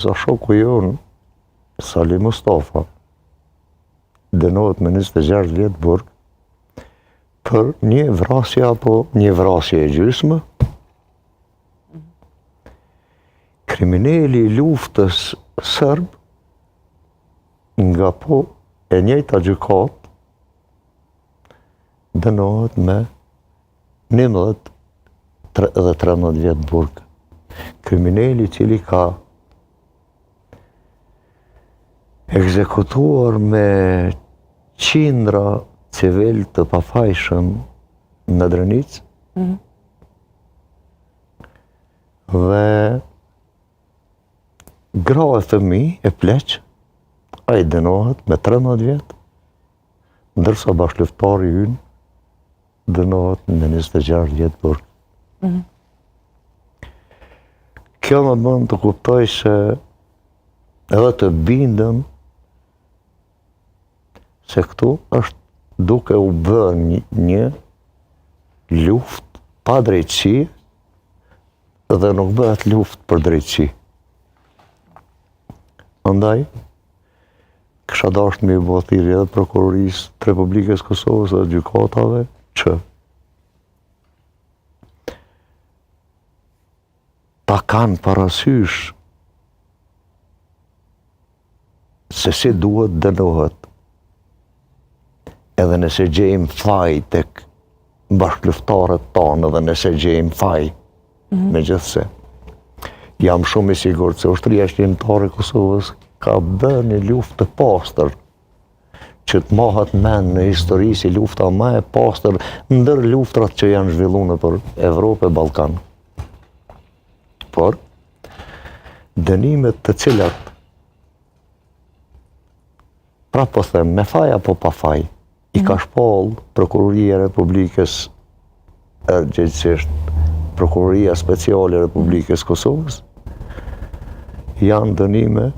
Sa shoku jonë, Sali Mustafa, dënohet me 26 vjetë burg për një vrasje apo një vrasje e gjysmë. Kriminali i luftës sërb nga po e njëjta gjykat dënohet me 11 dhe 13 vjetë burg. Kriminali i cili ka ekzekutuar me qindra civil të pafajshëm në Drenicë dhe gra e fëmijë e pleq, ai dënohet me 13 vjet, ndërsa bashkëluftari ynë dënohet me 26 vjet burg. Kjo më bën të kuptoj se edhe të bindem se këtu është duke u bërë një luftë pa drejtësi dhe nuk bëhet luftë për drejtësi. Andaj, kisha dashur me i bë thirrje edhe prokurorisë të Republikës Kosovës dhe gjykatave që ta kanë parasysh se si duhet dënohet, edhe nëse gjejmë faj tek bashkëluftarët tanë, edhe nëse gjejmë faj, megjithse. Jam shumë i sigurt se ushtria shqiptare e Kosovës ka bërë një luftë të pastër, që të mohat mend në histori si lufta më e pastër ndër luftrat që janë zhvilluar nëpër Evropë e Ballkan. Por dënimet të cilat, pra po them, me faj apo pa faj, i ka shpall Prokuroria e Republikës, gjithsesi Prokuroria Speciale e Republikës Kosovës, janë dënime